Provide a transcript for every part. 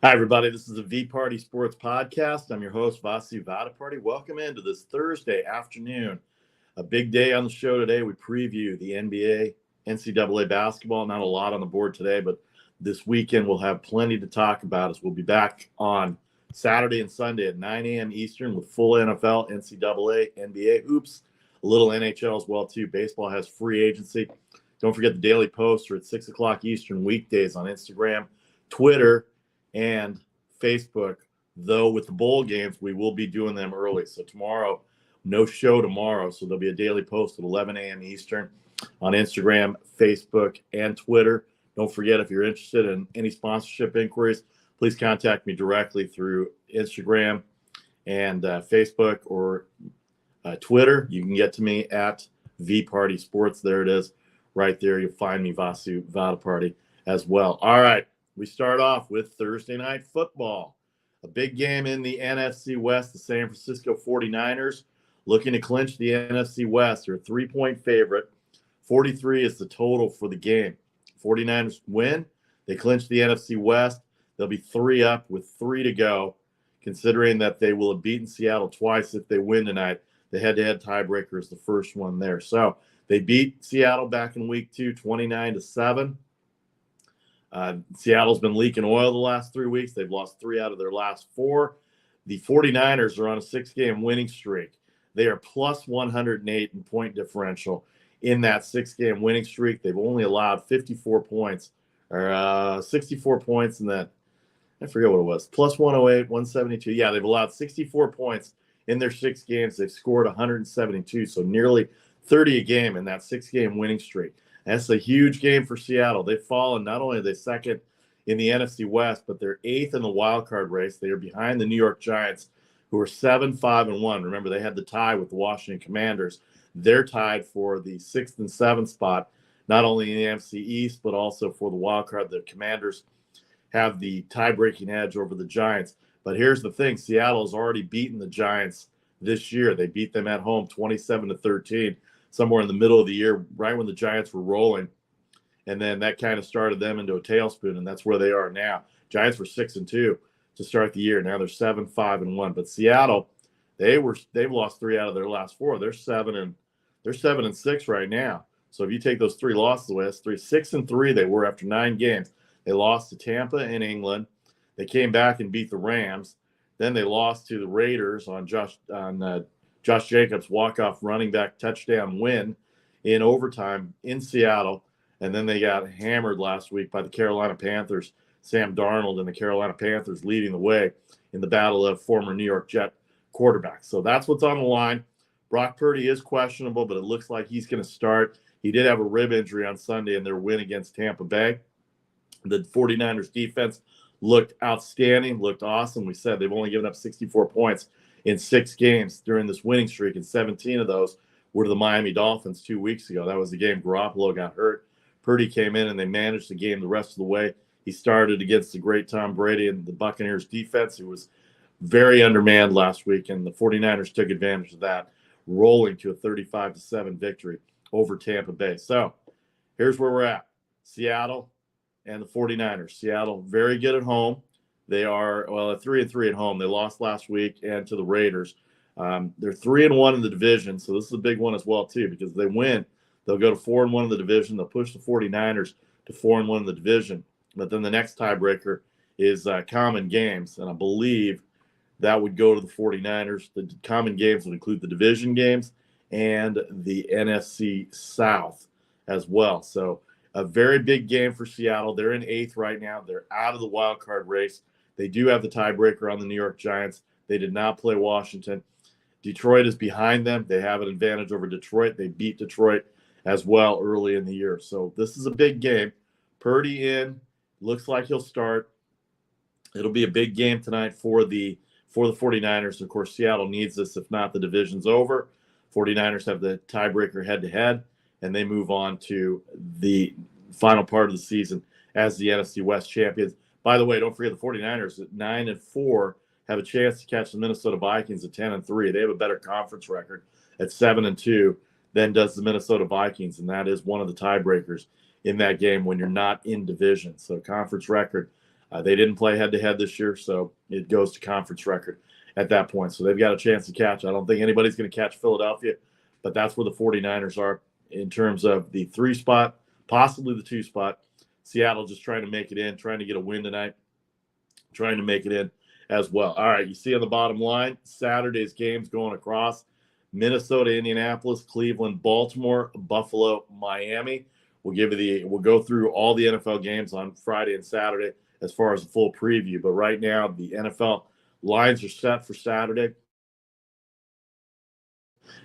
Hi, everybody. This is the VPartySports Podcast. I'm your host, Vasu Vadaparty. Welcome into this Thursday afternoon. A big day on the show today. We preview the NBA, NCAA basketball. Not a lot on the board today, but this weekend we'll have plenty to talk about as we'll be back on Saturday and Sunday at 9 a.m. Eastern with full NFL, NCAA, NBA hoops, a little NHL as well, too. Baseball has free agency. Don't forget the Daily Posts are at 6 o'clock Eastern weekdays on Instagram, Twitter, and Facebook. Though with the bowl games, we will be doing them early. So tomorrow, no show tomorrow. So there'll be a daily post at 11 a.m. Eastern on Instagram, Facebook, and Twitter. Don't forget, if you're interested in any sponsorship inquiries, please contact me directly through Instagram and Facebook or Twitter. You can get to me at VPartySports. There it is. Right there. You'll find me, Vasu Vadaparty, as well. All right. We start off with Thursday Night Football. A big game in the NFC West. The San Francisco 49ers looking to clinch the NFC West. They're a 3-point favorite. 43 is the total for the game. 49ers win. They clinch the NFC West. They'll be 3 up with 3 to go, considering that they will have beaten Seattle twice if they win tonight. The head-to-head tiebreaker is the first one there. So they beat Seattle back in week 2, 29-7. Seattle's been leaking oil the last 3 weeks. They've lost 3 out of their last 4. The 49ers are on a 6-game winning streak. They are plus 108 in point differential in that 6-game winning streak. They've only allowed 54 points or 64 points in that. I forget what it was. Plus 108, 172. Yeah, they've allowed 64 points in their 6 games. They've scored 172, so nearly 30 a game in that 6-game winning streak. That's a huge game for Seattle. They've fallen. Not only are they second in the NFC West, but they're 8th in the wildcard race. They are behind the New York Giants, who are 7-5-1. Remember, they had the tie with the Washington Commanders. They're tied for the 6th and 7th spot, not only in the NFC East, but also for the wildcard. The Commanders have the tie-breaking edge over the Giants. But here's the thing. Seattle has already beaten the Giants this year. They beat them at home 27-13. Somewhere in the middle of the year, right when the Giants were rolling. And then that kind of started them into a tailspin, and that's where they are now. Giants were 6-2 to start the year. Now they're 7-5-1. But Seattle, they've lost 3 out of their last 4. They're 7-6 right now. So if you take those 3 losses away, that's 6-3 they were after 9 games. They lost to Tampa in England. They came back and beat the Rams. Then they lost to the Raiders on Josh Jacobs' walk-off running back touchdown win in overtime in Seattle. And then they got hammered last week by the Carolina Panthers. Sam Darnold and the Carolina Panthers leading the way in the battle of former New York Jet quarterbacks. So that's what's on the line. Brock Purdy is questionable, but it looks like he's going to start. He did have a rib injury on Sunday in their win against Tampa Bay. The 49ers defense looked outstanding, looked awesome. We said they've only given up 64 points in 6 games during this winning streak, and 17 of those were to the Miami Dolphins 2 weeks ago. That was the game Garoppolo got hurt. Purdy came in, and they managed the game the rest of the way. He started against the great Tom Brady and the Buccaneers defense, who was very undermanned last week, and the 49ers took advantage of that, rolling to a 35-7 victory over Tampa Bay. So here's where we're at. Seattle and the 49ers. Seattle, very good at home. They are, well, at 3-3 at home. They lost last week and to the Raiders. They're 3-1 in the division, so this is a big one as well, too, because if they win, they'll go to 4-1 in the division. They'll push the 49ers to 4-1 in the division. But then the next tiebreaker is common games, and I believe that would go to the 49ers. The common games would include the division games and the NFC South as well. So a very big game for Seattle. They're in 8th right now. They're out of the wild card race. They do have the tiebreaker on the New York Giants. They did not play Washington. Detroit is behind them. They have an advantage over Detroit. They beat Detroit as well early in the year. So this is a big game. Purdy in. Looks like he'll start. It'll be a big game tonight for the 49ers. Of course, Seattle needs this. If not, the division's over. 49ers have the tiebreaker head-to-head, and they move on to the final part of the season as the NFC West champions. By the way, don't forget the 49ers at 9-4 have a chance to catch the Minnesota Vikings at 10-3. They have a better conference record at 7-2 than does the Minnesota Vikings, and that is one of the tiebreakers in that game when you're not in division. So conference record, They didn't play head-to-head this year, so it goes to conference record at that point. So they've got a chance to catch. I don't think anybody's going to catch Philadelphia, but that's where the 49ers are in terms of the 3 spot, possibly the 2 spot. Seattle just trying to make it in, trying to get a win tonight, trying to make it in as well. All right, you see on the bottom line, Saturday's games going across: Minnesota, Indianapolis, Cleveland, Baltimore, Buffalo, Miami. We'll go through all the NFL games on Friday and Saturday as far as a full preview. But right now, the NFL lines are set for Saturday.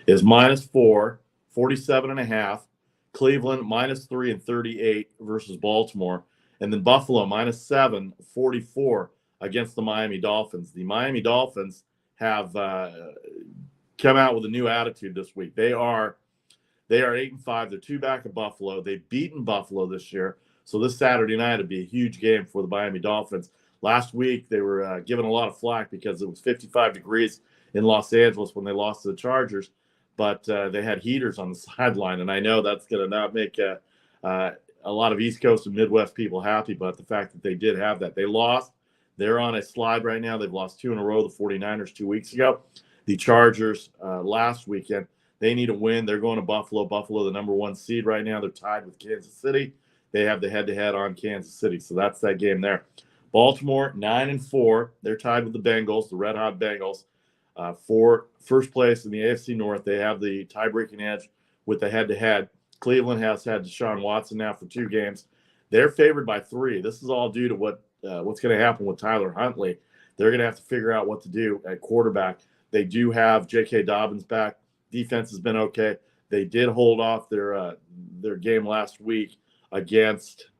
Is -4, 47.5. Cleveland -3 and 38 versus Baltimore. And then Buffalo -7, 44 against the Miami Dolphins. The Miami Dolphins have come out with a new attitude this week. They are 8-5. They're 2 back of Buffalo. They've beaten Buffalo this year. So this Saturday night would be a huge game for the Miami Dolphins. Last week, they were given a lot of flack because it was 55 degrees in Los Angeles when they lost to the Chargers. But they had heaters on the sideline, and I know that's going to not make a lot of East Coast and Midwest people happy, but the fact that they did have that. They lost. They're on a slide right now. They've lost 2 in a row, the 49ers 2 weeks ago. The Chargers last weekend. They need a win. They're going to Buffalo. Buffalo, the number 1 seed right now. They're tied with Kansas City. They have the head-to-head on Kansas City, so that's that game there. Baltimore, 9-4. They're tied with the Bengals, the red-hot Bengals. For first place in the AFC North, they have the tie-breaking edge with the head-to-head. Cleveland has had Deshaun Watson now for 2 games. They're favored by 3. This is all due to what's going to happen with Tyler Huntley. They're going to have to figure out what to do at quarterback. They do have J.K. Dobbins back. Defense has been okay. They did hold off their game last week against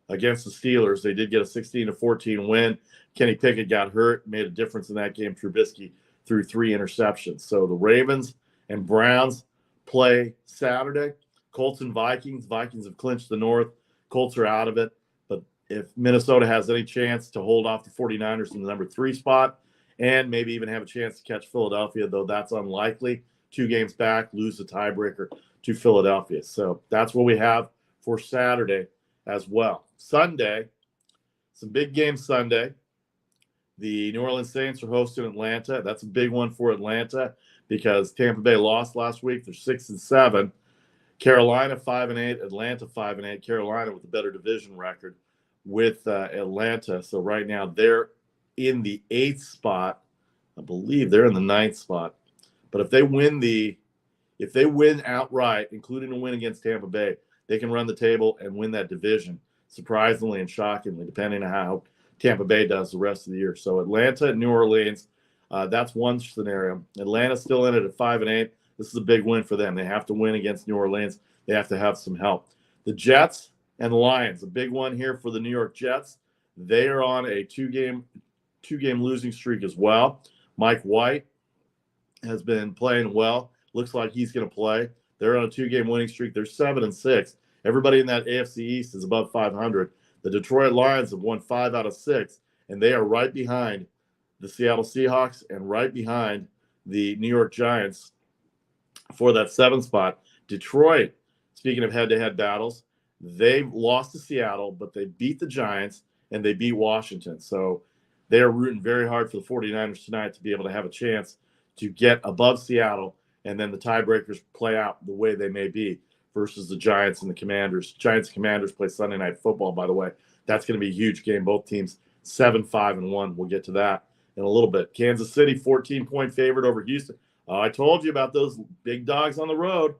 the Steelers. They did get a 16-14 win. Kenny Pickett got hurt, made a difference in that game. Trubisky threw 3 interceptions. So the Ravens and Browns play Saturday. Colts and Vikings. Vikings have clinched the North. Colts are out of it. But if Minnesota has any chance to hold off the 49ers in the number 3 spot and maybe even have a chance to catch Philadelphia, though that's unlikely, 2 games back, lose the tiebreaker to Philadelphia. So that's what we have for Saturday as well. Sunday, some big games Sunday. The New Orleans Saints are hosting Atlanta. That's a big one for Atlanta because Tampa Bay lost last week. They're 6-7. Carolina 5-8. Atlanta 5-8. Carolina with a better division record with Atlanta. So right now they're in the 8th spot. I believe they're in the 9th spot. But if they win outright, including a win against Tampa Bay, they can run the table and win that division, surprisingly and shockingly, depending on how Tampa Bay does the rest of the year. So Atlanta and New Orleans, that's one scenario. Atlanta's still in it at 5-8. This is a big win for them. They have to win against New Orleans. They have to have some help. The Jets and the Lions, a big one here for the New York Jets. They are on a two-game losing streak as well. Mike White has been playing well. Looks like he's going to play. They're on a 2-game winning streak. They're 7-6. Everybody in that AFC East is above 500. The Detroit Lions have won 5 out of 6, and they are right behind the Seattle Seahawks and right behind the New York Giants for that 7th spot. Detroit, speaking of head-to-head battles, they lost to Seattle, but they beat the Giants and they beat Washington. So they are rooting very hard for the 49ers tonight to be able to have a chance to get above Seattle, and then the tiebreakers play out the way they may be versus the Giants and the Commanders. Giants and Commanders play Sunday Night Football, by the way. That's going to be a huge game. Both teams 7-5-1. We'll get to that in a little bit. Kansas City, 14-point favorite over Houston. I told you about those big dogs on the road.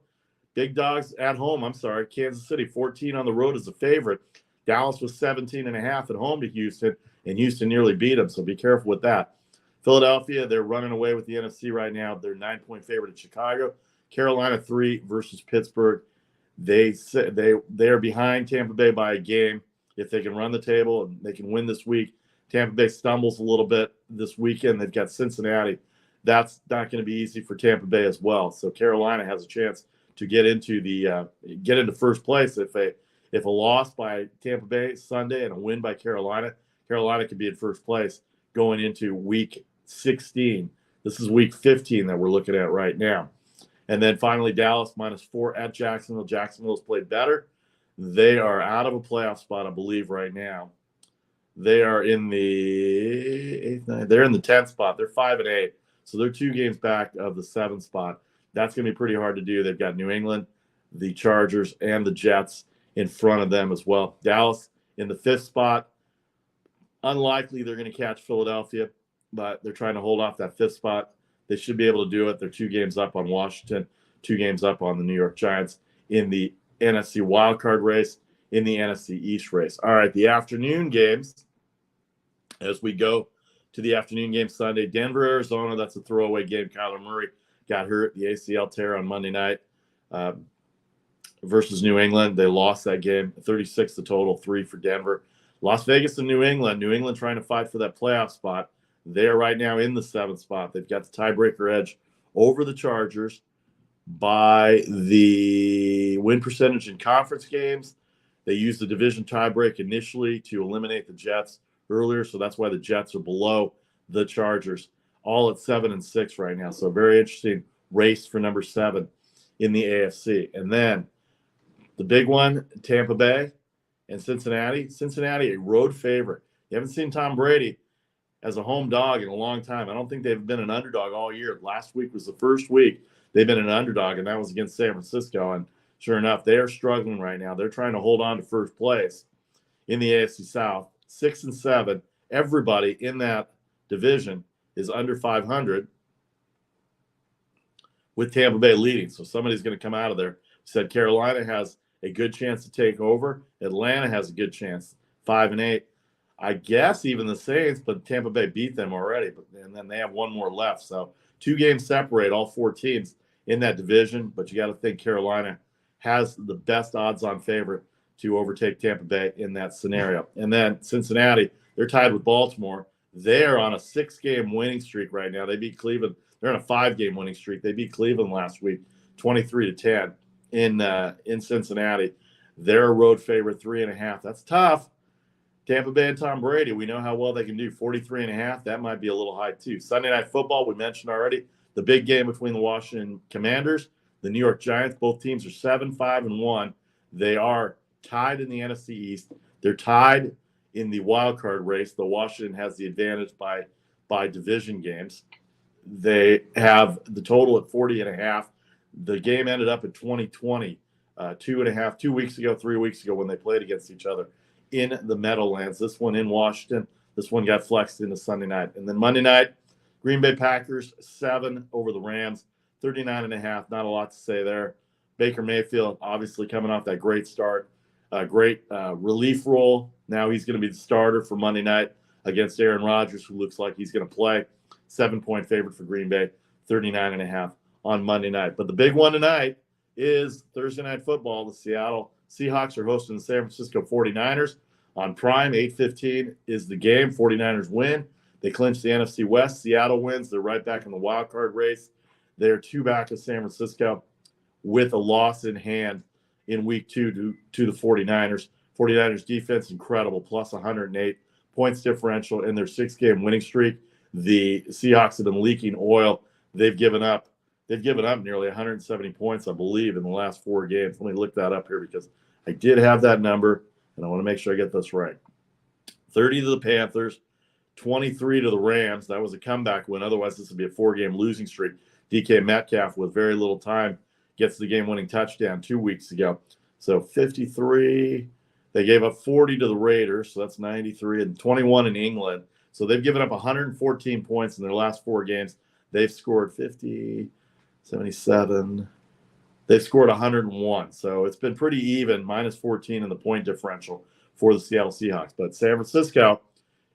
Big dogs at home, I'm sorry. Kansas City, 14 on the road as a favorite. Dallas was 17.5 at home to Houston, and Houston nearly beat them, so be careful with that. Philadelphia, they're running away with the NFC right now. They're 9-point favorite at Chicago. Carolina, 3 versus Pittsburgh. They are behind Tampa Bay by a game. If they can run the table and they can win this week, Tampa Bay stumbles a little bit this weekend. They've got Cincinnati. That's not going to be easy for Tampa Bay as well. So Carolina has a chance to get into first place. If a loss by Tampa Bay Sunday and a win by Carolina could be in first place going into week 16. This is week 15 that we're looking at right now. And then finally, Dallas -4 at Jacksonville. Jacksonville's played better. They are out of a playoff spot, I believe, right now. They are in the they're in the 10th spot. They're 5-8. So they're 2 games back of the 7th spot. That's going to be pretty hard to do. They've got New England, the Chargers, and the Jets in front of them as well. Dallas in the 5th spot. Unlikely they're going to catch Philadelphia, but they're trying to hold off that 5th spot. They should be able to do it. They're 2 games up on Washington, 2 games up on the New York Giants in the NFC wildcard race, in the NFC East race. All right, the afternoon games. As we go to the afternoon game Sunday, Denver, Arizona, that's a throwaway game. Kyler Murray got hurt, the ACL tear on Monday night versus New England. They lost that game, 36 the total, 3 for Denver. Las Vegas and New England trying to fight for that playoff spot. They're right now in the 7th spot. They've got the tiebreaker edge over the Chargers by the win percentage in conference games. They used the division tiebreak initially to eliminate the Jets earlier, so that's why the Jets are below the Chargers, all at 7-6 right now. So very interesting race for number 7 in the AFC. And then the big one, Tampa Bay and Cincinnati. Cincinnati, a road favorite. You haven't seen Tom Brady as a home dog in a long time. I don't think they've been an underdog all year. Last week was the first week they've been an underdog, and that was against San Francisco. And sure enough, they are struggling right now. They're trying to hold on to first place in the AFC South. 6-7. Everybody in that division is under 500, with Tampa Bay leading. So somebody's going to come out of there. Said Carolina has a good chance to take over. Atlanta has a good chance, 5-8. I guess even the Saints, but Tampa Bay beat them already. And then they have one more left. So 2 games separate all 4 teams in that division. But you got to think Carolina has the best odds-on favorite to overtake Tampa Bay in that scenario. And then Cincinnati, they're tied with Baltimore. They're on a 6-game winning streak right now. They beat Cleveland. They're on a 5-game winning streak. They beat Cleveland last week, 23-10 in Cincinnati. They're a road favorite, 3.5. That's tough. Tampa Bay and Tom Brady, we know how well they can do. 43.5, that might be a little high too. Sunday Night Football, we mentioned already. The big game between the Washington Commanders, the New York Giants. Both teams are 7-5-1. They are tied in the NFC East. They're tied in the wild card race. The Washington has the advantage by division games. They have the total at 40.5. The game ended up at 20-20, 2.5, 2 weeks ago, 3 weeks ago when they played against each other in the Meadowlands. This one in Washington. This one got flexed into Sunday night. And then Monday night, Green Bay Packers, 7 over the Rams, 39.5. Not a lot to say there. Baker Mayfield, obviously coming off that great start, great relief role. Now he's going to be the starter for Monday night against Aaron Rodgers, who looks like he's going to play. 7-point favorite for Green Bay, 39.5 on Monday night. But the big one tonight is Thursday Night Football. The Seattle Seahawks are hosting the San Francisco 49ers on Prime. 8:15 is the game. 49ers win. They clinch the NFC West. Seattle wins. They're right back in the wild card race. They're 2 back of San Francisco with a loss in hand in week 2 to the 49ers. 49ers defense incredible, plus 108 points differential in their 6-game winning streak. The Seahawks have been leaking oil. They've given up nearly 170 points, I believe, in the last 4 games. Let me look that up here because I did have that number, and I want to make sure I get this right. 30 to the Panthers, 23 to the Rams. That was a comeback win. Otherwise, this would be a 4-game losing streak. DK Metcalf, with very little time, gets the game-winning touchdown 2 weeks ago. So 53. They gave up 40 to the Raiders, so that's 93, and 21 in England. So they've given up 114 points in their last 4 games. They've scored 50, 77. They've scored 101. So it's been pretty even, minus 14 in the point differential for the Seattle Seahawks. But San Francisco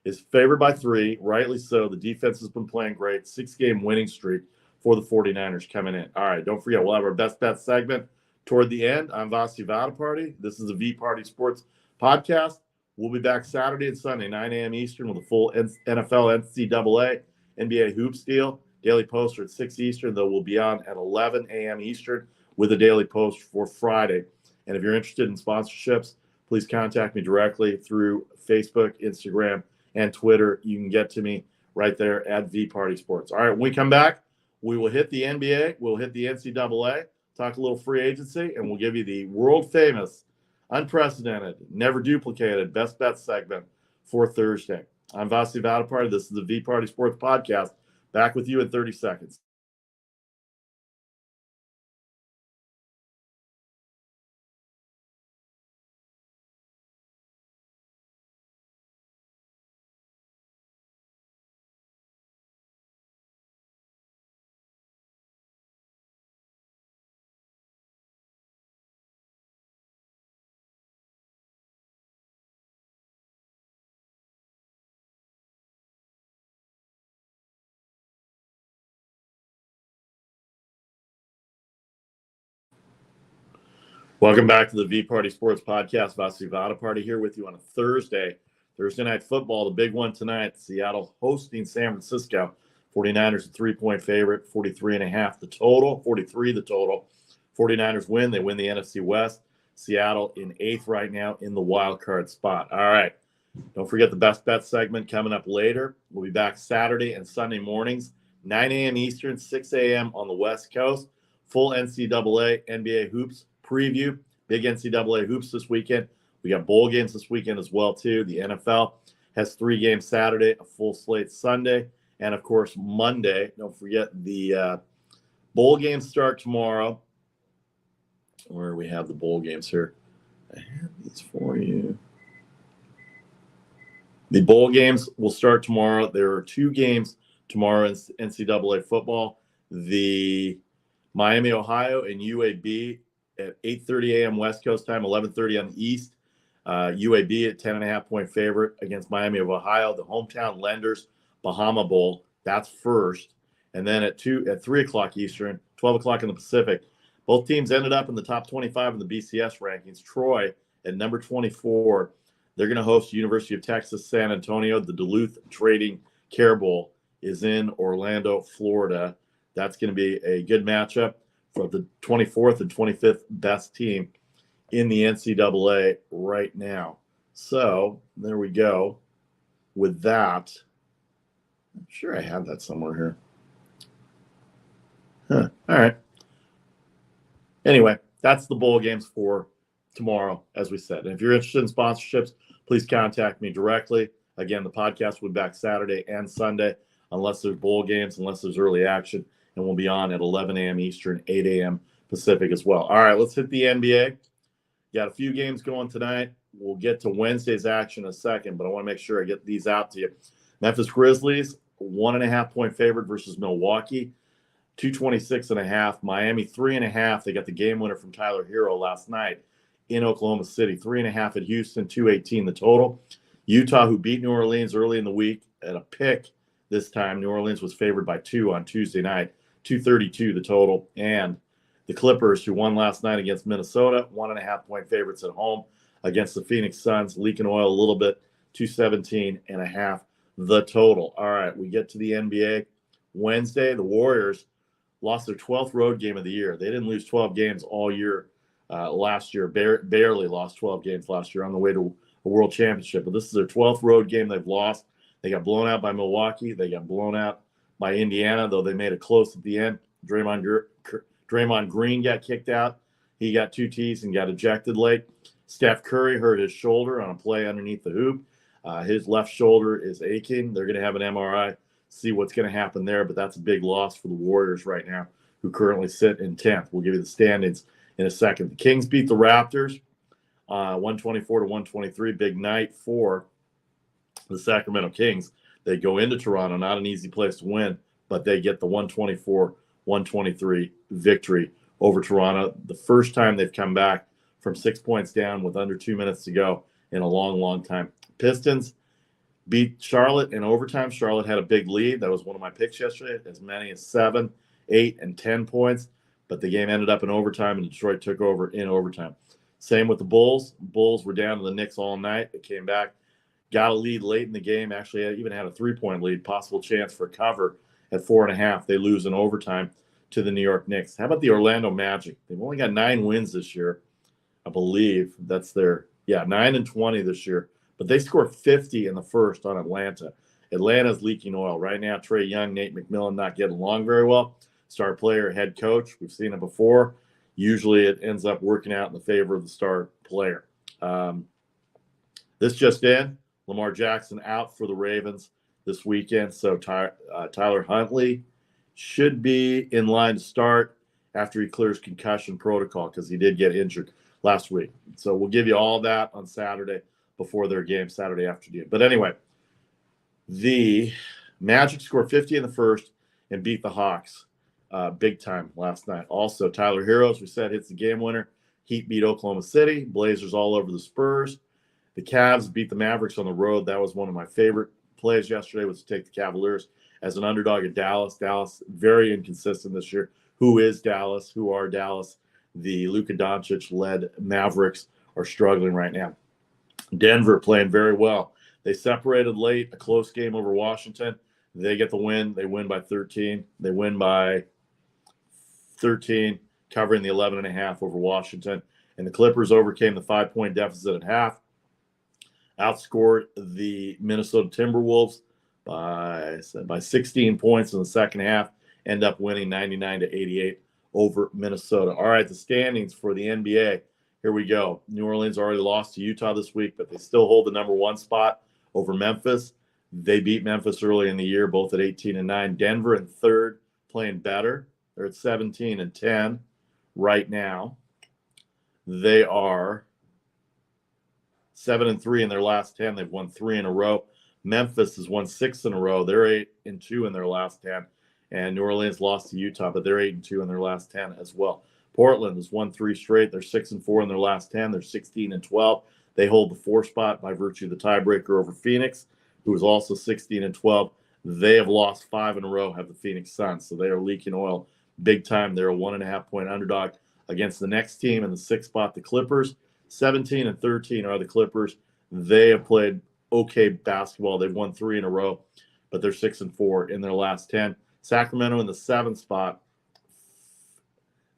is favored by 3, rightly so. The defense has been playing great. 6-game winning streak for the 49ers coming in. All right, don't forget, we'll have our best bet segment toward the end. I'm Vasi Vadaparty. This is the VPartySports Podcast. We'll be back Saturday and Sunday, 9 a.m. Eastern, with a full NFL, NCAA, NBA hoops deal. Daily Post at 6 Eastern, though we'll be on at 11 a.m. Eastern with a Daily Post for Friday. And if you're interested in sponsorships, please contact me directly through Facebook, Instagram, and Twitter. You can get to me right there at VPartySports. All right, when we come back, we will hit the NBA, we'll hit the NCAA, talk a little free agency, and we'll give you the world-famous unprecedented, never duplicated best bet segment for Thursday. I'm Vasi VParty. This is the VPartySports Podcast. Back with you in 30 seconds. Welcome back to the VPartySports Podcast. Vasi VParty here with you on a Thursday night football. The big one tonight, Seattle hosting San Francisco. 49ers a 3-point favorite, 43.5 the total, 43 the total. 49ers win. They win the NFC West. Seattle in 8th right now in the wild card spot. All right. Don't forget the best bet segment coming up later. We'll be back Saturday and Sunday mornings, 9 a.m. Eastern, 6 a.m. on the West Coast. Full NCAA, NBA hoops preview. Big NCAA hoops this weekend. We got bowl games this weekend as well, too. The NFL has 3 games Saturday, a full slate Sunday, and, of course, Monday. Don't forget the bowl games start tomorrow. Where do we have the bowl games here? I have these for you. The bowl games will start tomorrow. There are 2 games tomorrow in NCAA football. The Miami, Ohio, and UAB at 8:30 a.m. West Coast time, 11:30 on the East. UAB at 10.5-point favorite against Miami of Ohio. The hometown lenders Bahama Bowl, that's first. And then at 3 o'clock Eastern, 12 o'clock in the Pacific, both teams ended up in the top 25 in the BCS rankings. Troy at number 24. They're going to host University of Texas San Antonio. The Duluth Trading Care Bowl is in Orlando, Florida. That's going to be a good matchup for the 24th and 25th best team in the NCAA right now. So there we go with that. I'm sure I have that somewhere here. All right. Anyway, that's the bowl games for tomorrow, as we said. And if you're interested in sponsorships, please contact me directly. Again, the podcast will be back Saturday and Sunday, unless there's bowl games, unless there's early action. And we'll be on at 11 a.m. Eastern, 8 a.m. Pacific as well. All right, let's hit the NBA. Got a few games going tonight. We'll get to Wednesday's action in a second, but I want to make sure I get these out to you. Memphis Grizzlies, 1.5-point favorite versus Milwaukee, 226.5. Miami, 3.5. They got the game winner from Tyler Hero last night in Oklahoma City. 3.5 at Houston, 218 the total. Utah, who beat New Orleans early in the week at a pick this time. New Orleans was favored by 2 on Tuesday night. 232 the total. And the Clippers, who won last night against Minnesota, 1.5-point favorites at home against the Phoenix Suns, leaking oil a little bit, 217.5 the total. All right, we get to the NBA. Wednesday, the Warriors lost their 12th road game of the year. They didn't lose 12 games all year last year, barely lost 12 games last year on the way to a world championship. But this is their 12th road game they've lost. They got blown out by Milwaukee. They got blown out by Indiana, though they made it close at the end. Draymond Green got kicked out. He got 2 tees and got ejected late. Steph Curry hurt his shoulder on a play underneath the hoop. His left shoulder is aching. They're going to have an MRI, see what's going to happen there, but that's a big loss for the Warriors right now, who currently sit in 10th. We'll give you the standings in a second. The Kings beat the Raptors 124-123. Big night for the Sacramento Kings. They go into Toronto, not an easy place to win, but they get the 124-123 victory over Toronto. The first time they've come back from 6 points down with under 2 minutes to go in a long, long time. Pistons beat Charlotte in overtime. Charlotte had a big lead. That was one of my picks yesterday, as many as 7, 8, and 10 points. But the game ended up in overtime, and Detroit took over in overtime. Same with the Bulls. Bulls were down to the Knicks all night. They came back, got a lead late in the game. Actually, even had a 3-point lead, possible chance for cover at 4.5. They lose in overtime to the New York Knicks. How about the Orlando Magic? They've only got 9 wins this year, I believe. That's their, 9-20 this year. But they score 50 in the first on Atlanta. Atlanta's leaking oil. Right now, Trae Young, Nate McMillan not getting along very well. Star player, head coach. We've seen it before. Usually it ends up working out in the favor of the star player. This just in, Lamar Jackson out for the Ravens this weekend. So Tyler Huntley should be in line to start after he clears concussion protocol because he did get injured last week. So we'll give you all that on Saturday before their game Saturday afternoon. But anyway, the Magic scored 50 in the first and beat the Hawks big time last night. Also, Tyler Hero, as we said, hits the game winner. Heat beat Oklahoma City. Blazers all over the Spurs. The Cavs beat the Mavericks on the road. That was one of my favorite plays yesterday, was to take the Cavaliers as an underdog at Dallas. Dallas, very inconsistent this year. Who is Dallas? Who are Dallas? The Luka Doncic-led Mavericks are struggling right now. Denver playing very well. They separated late, a close game over Washington. They get the win. They win by 13. They win by 13, covering the 11.5 over Washington. And the Clippers overcame the 5-point deficit at half, outscored the Minnesota Timberwolves by 16 points in the second half, end up winning 99-88 over Minnesota. All right, the standings for the NBA. Here we go. New Orleans already lost to Utah this week, but they still hold the number 1 spot over Memphis. They beat Memphis early in the year, both at 18-9. Denver in third, playing better. They're at 17-10 right now. They are 7-3 in their last 10. They've won 3 in a row. Memphis has won 6 in a row. They're 8-2 in their last 10. And New Orleans lost to Utah, but they're 8-2 in their last 10 as well. Portland has won 3 straight. They're 6-4 in their last 10. They're 16-12. They hold the 4 spot by virtue of the tiebreaker over Phoenix, who is also 16-12. They have lost 5 in a row, have the Phoenix Suns. So they are leaking oil big time. They're a 1.5-point underdog against the next team in the 6th spot, the Clippers. 17-13 are the Clippers. They have played okay basketball. They've won 3 in a row, but they're 6-4 in their last 10. Sacramento in the 7th spot.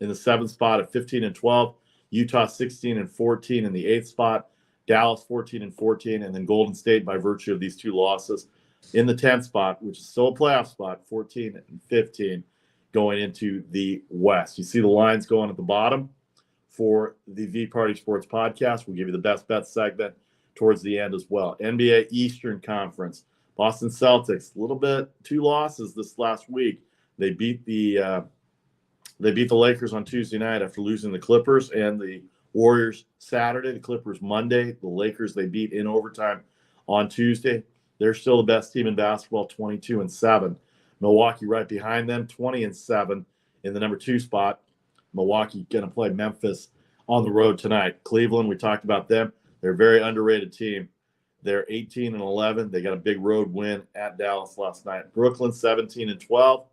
In the 7th spot at 15-12. Utah 16-14 in the 8th spot. Dallas 14-14, and then Golden State, by virtue of these 2 losses, in the 10th spot, which is still a playoff spot, 14-15, going into the West. You see the lines going at the bottom for the VPartySports Podcast. We'll give you the best bet segment towards the end as well. NBA Eastern Conference. Boston Celtics, a little bit, 2 losses this last week. They beat the Lakers on Tuesday night after losing the Clippers, and the Warriors Saturday, the Clippers Monday. The Lakers they beat in overtime on Tuesday. They're still the best team in basketball, 22-7. Milwaukee right behind them, 20-7 in the number 2 spot. Milwaukee going to play Memphis on the road tonight. Cleveland, we talked about them. They're a very underrated team. They're 18-11. They got a big road win at Dallas last night. Brooklyn 17-12.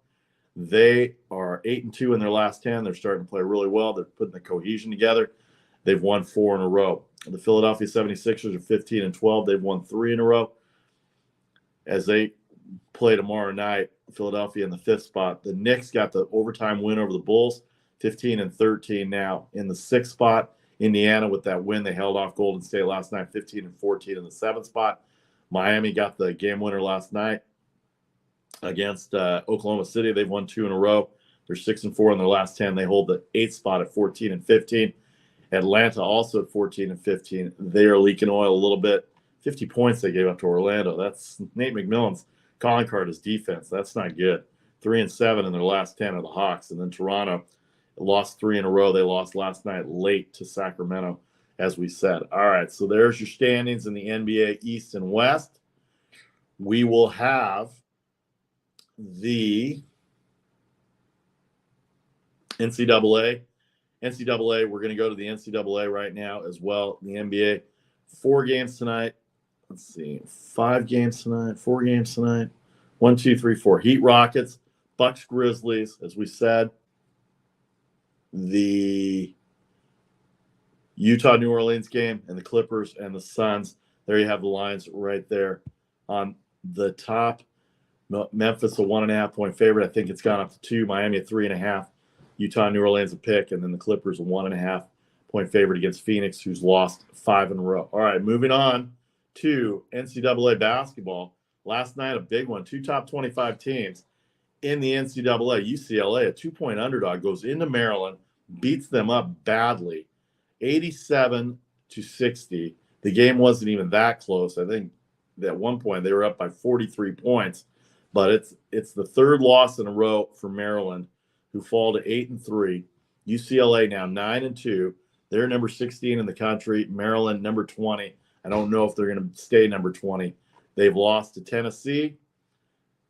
They are 8-2 in their last 10. They're starting to play really well. They're putting the cohesion together. They've won 4 in a row. The Philadelphia 76ers are 15-12. They've won 3 in a row. As they play tomorrow night, Philadelphia in the 5th spot. The Knicks got the overtime win over the Bulls, 15-13 now in the 6th spot. Indiana, with that win, they held off Golden State last night, 15-14 in the 7th spot. Miami got the game winner last night against Oklahoma City. They've won 2 in a row. They're 6-4 in their last 10. They hold the 8th spot at 14-15. Atlanta also at 14-15. They are leaking oil a little bit. 50 points they gave up to Orlando. That's Nate McMillan's calling card is defense. That's not good. 3-7 in their last 10 are the Hawks. And then Toronto lost 3 in a row. They lost last night late to Sacramento, as we said. All right, so there's your standings in the NBA East and West. We will have the NCAA. We're going to go to the NCAA right now as well. The NBA, 4 games tonight. Let's see, 5 games tonight, 4 games tonight. 1, 2, 3, 4. Heat Rockets, Bucks Grizzlies, as we said. The Utah New Orleans game, and the Clippers and the Suns. There you have the lines right there on the top. Memphis a 1.5-point favorite. I think it's gone up to 2. Miami a 3.5. Utah, New Orleans a pick, and then the Clippers a 1.5-point favorite against Phoenix, who's lost 5 in a row. All right, moving on to NCAA basketball. Last night, a big one. 2 top 25 teams in the NCAA. UCLA, a 2-point underdog, goes into Maryland, beats them up badly, 87-71. to 60. The game wasn't even that close. I think at one point they were up by 43 points, but it's the third loss in a row for Maryland, who fall to 8-3. UCLA now 9-2. They're number 16 in the country. Maryland number 20. I don't know if they're going to stay number 20. They've lost to Tennessee.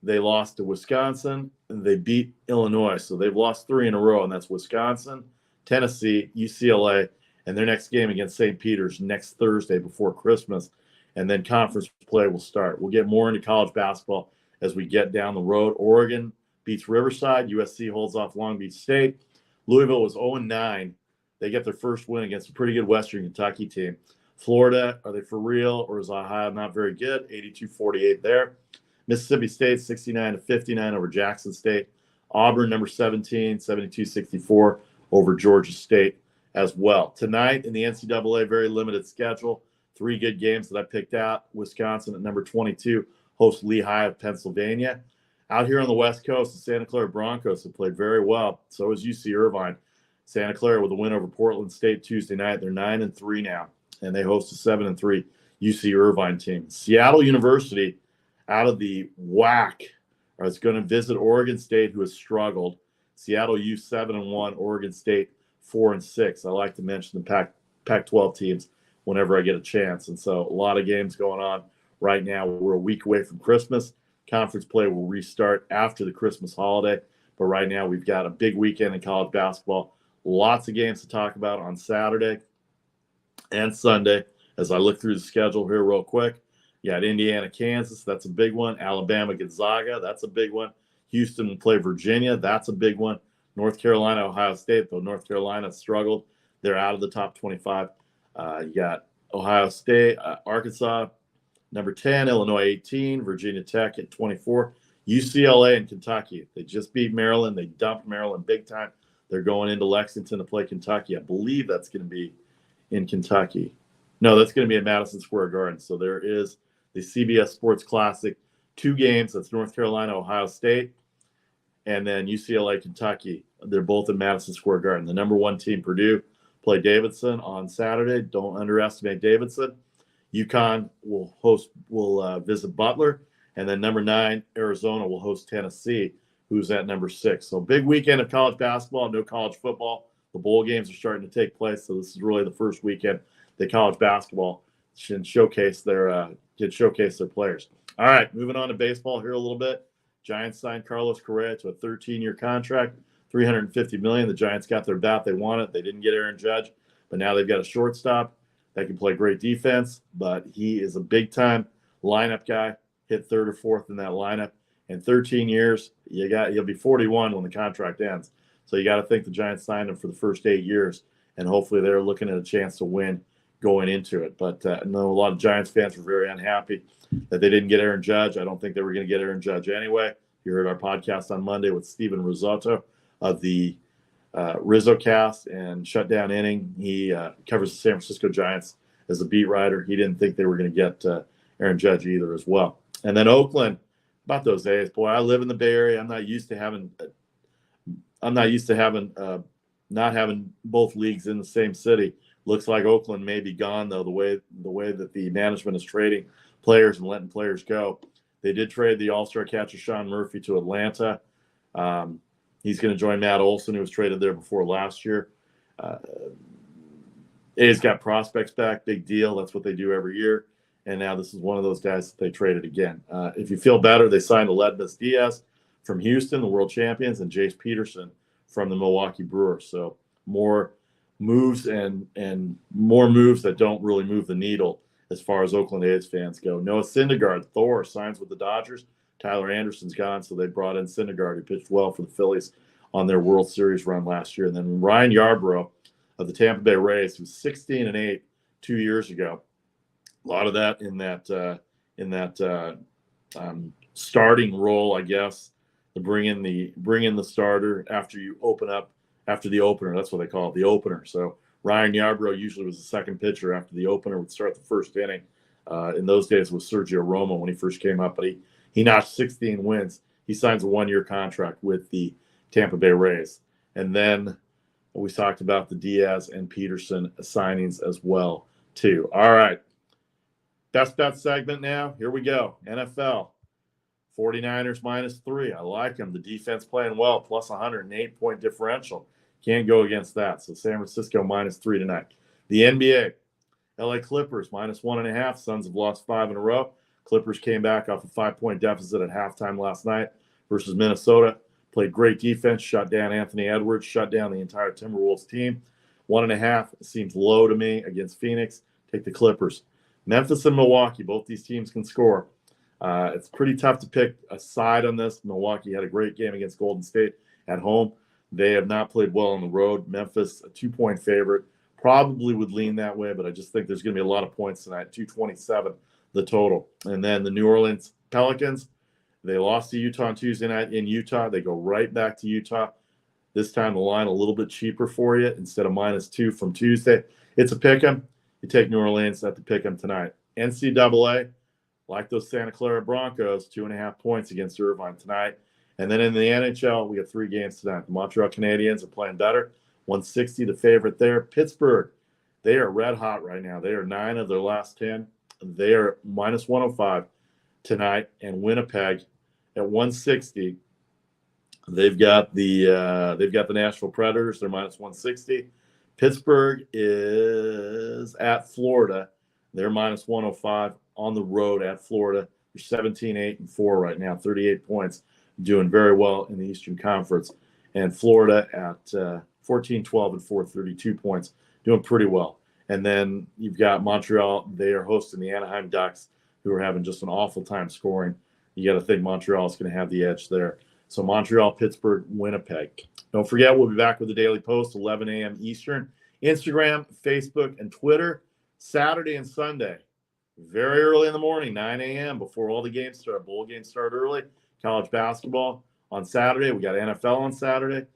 They lost to Wisconsin, and they beat Illinois. So they've lost 3 in a row, and that's Wisconsin, Tennessee, UCLA, and their next game against St. Peter's next Thursday before Christmas. And then conference play will start. We'll get more into college basketball as we get down the road. Oregon beats Riverside. USC holds off Long Beach State. Louisville was 0-9. They get their first win against a pretty good Western Kentucky team. Florida, are they for real, or is Ohio not very good? 82-48 there. Mississippi State, 69-59 over Jackson State. Auburn, number 17, 72-64 over Georgia State as well. Tonight in the NCAA, very limited schedule. 3 good games that I picked out. Wisconsin at number 22 hosts Lehigh of Pennsylvania. Out here on the West Coast, the Santa Clara Broncos have played very well. So is UC Irvine. Santa Clara with a win over Portland State Tuesday night. They're 9-3 now, and they host a 7-3 UC Irvine team. Seattle University, out of the WAC, is going to visit Oregon State, who has struggled. Seattle U 7-1, Oregon State 4-6. I like to mention the Pac-12 teams whenever I get a chance. And so a lot of games going on right now. We're a week away from Christmas. Conference play will restart after the Christmas holiday. But right now we've got a big weekend in college basketball. Lots of games to talk about on Saturday and Sunday. As I look through the schedule here real quick, you got Indiana, Kansas. That's a big one. Alabama, Gonzaga. That's a big one. Houston will play Virginia. That's a big one. North Carolina, Ohio State, though North Carolina struggled. They're out of the top 25. You got Ohio State, Arkansas, number 10, Illinois 18, Virginia Tech at 24, UCLA and Kentucky. They just beat Maryland. They dumped Maryland big time. They're going into Lexington to play Kentucky. I believe that's going to be in Kentucky. No, that's going to be at Madison Square Garden. So there is the CBS Sports Classic, 2 games. That's North Carolina, Ohio State, and then UCLA, Kentucky. They're both in Madison Square Garden. The number 1 team, Purdue, play Davidson on Saturday. Don't underestimate Davidson. UConn will visit Butler, and then number 9, Arizona, will host Tennessee, who's at number 6. So big weekend of college basketball, no college football. The bowl games are starting to take place, so this is really the first weekend that college basketball can showcase their players. All right, moving on to baseball here a little bit. Giants signed Carlos Correa to a 13-year contract, $350 million. The Giants got their bat they wanted. They didn't get Aaron Judge, but now they've got a shortstop that can play great defense, but he is a big-time lineup guy, hit 3rd or 4th in that lineup. In 13 years, you'll be 41 when the contract ends. So you got to think the Giants signed him for the first 8 years, and hopefully they're looking at a chance to win going into it. But I know a lot of Giants fans were very unhappy that they didn't get Aaron Judge. I don't think they were going to get Aaron Judge anyway. You heard our podcast on Monday with Steven Risotto of the RizzoCast and Shutdown Inning. He covers the San Francisco Giants as a beat writer. He didn't think they were going to get Aaron Judge either as well. And then Oakland, about those days, boy, I live in the Bay Area. I'm not used to having not having both leagues in the same city. Looks like Oakland may be gone, though, the way that the management is trading players and letting players go. They did trade the all-star catcher Sean Murphy to Atlanta. He's going to join Matt Olson, who was traded there before last year. A's got prospects back, big deal. That's what they do every year. And now this is one of those guys that they traded again. If you feel better, they signed Aledmus Diaz from Houston, the world champions, and Jace Peterson from the Milwaukee Brewers. So more moves and more moves that don't really move the needle as far as Oakland A's fans go. Noah Syndergaard, Thor, signs with the Dodgers. Tyler Anderson's gone, so they brought in Syndergaard, who pitched well for the Phillies on their World Series run last year. And then Ryan Yarbrough of the Tampa Bay Rays, who was 16-8 2 years ago. A lot of that in that starting role, I guess, to bring in the starter after you open up after the opener. That's what they call it, the opener. So Ryan Yarbrough usually was the second pitcher after the opener would start the first inning. In those days it was Sergio Romo when he first came up, but he notched 16 wins. He signs a 1-year contract with the Tampa Bay Rays. And then we talked about the Diaz and Peterson signings as well. 2. All right. Best bet segment now. Here we go. NFL. 49ers -3. I like them. The defense playing well, plus 108-point differential. Can't go against that. So San Francisco -3 tonight. The NBA. LA Clippers -1.5. Suns have lost 5 in a row. Clippers came back off a 5-point deficit at halftime last night versus Minnesota. Played great defense, shut down Anthony Edwards, shut down the entire Timberwolves team. 1.5 seems low to me against Phoenix. Take the Clippers. Memphis and Milwaukee, both these teams can score. It's pretty tough to pick a side on this. Milwaukee had a great game against Golden State at home. They have not played well on the road. Memphis, a 2-point favorite. Probably would lean that way, but I just think there's going to be a lot of points tonight. 227 the total. And then the New Orleans Pelicans, they lost to Utah on Tuesday night in Utah. They go right back to Utah. This time the line a little bit cheaper for you instead of -2 from Tuesday. It's a pick 'em. You take New Orleans at the pick 'em tonight. NCAA, like those Santa Clara Broncos, 2.5 points against Irvine tonight. And then in the NHL, we have 3 games tonight. The Montreal Canadiens are playing better. 160 the favorite there. Pittsburgh, they are red hot right now. They are 9 of their last 10. They are -105 tonight. And Winnipeg at 160. They've got the Nashville Predators. They're -160. Pittsburgh is at Florida. They're -105 on the road at Florida. They're 17-8-4 right now, 38 points, doing very well in the Eastern Conference. And Florida at 14-12-4, 32 points, doing pretty well. And then you've got Montreal. They are hosting the Anaheim Ducks, who are having just an awful time scoring. You got to think Montreal is going to have the edge there. So Montreal, Pittsburgh, Winnipeg. Don't forget, we'll be back with the Daily Post, 11 a.m. Eastern. Instagram, Facebook, and Twitter, Saturday and Sunday. Very early in the morning, 9 a.m. before all the games start. Bowl games start early. College basketball on Saturday. We got NFL on Saturday.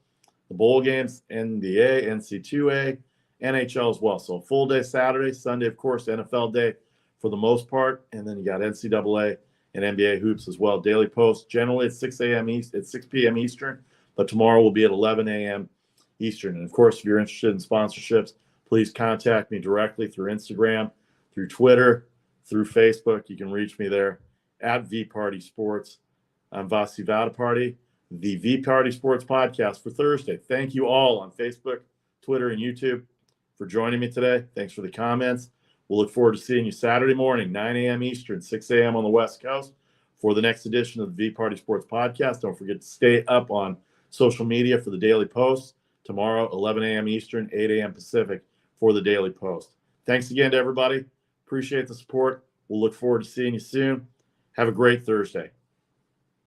The bowl games, NBA, NC2A, NHL as well. So a full day Saturday, Sunday, of course, NFL day for the most part. And then you got NCAA and NBA hoops as well. Daily Post, generally at 6 p.m. Eastern, but tomorrow will be at 11 a.m. Eastern. And of course, if you're interested in sponsorships, please contact me directly through Instagram, through Twitter, through Facebook. You can reach me there at VPartySports. I'm Vasi Vadaparty, the VPartySports Podcast for Thursday. Thank you all on Facebook, Twitter, and YouTube for joining me today. Thanks for the comments. We'll look forward to seeing you Saturday morning, 9 a.m. Eastern, 6 a.m. on the West Coast for the next edition of the VPartySports Podcast. Don't forget to stay up on social media for the Daily Post. Tomorrow, 11 a.m. Eastern, 8 a.m. Pacific for the Daily Post. Thanks again to everybody. Appreciate the support. We'll look forward to seeing you soon. Have a great Thursday.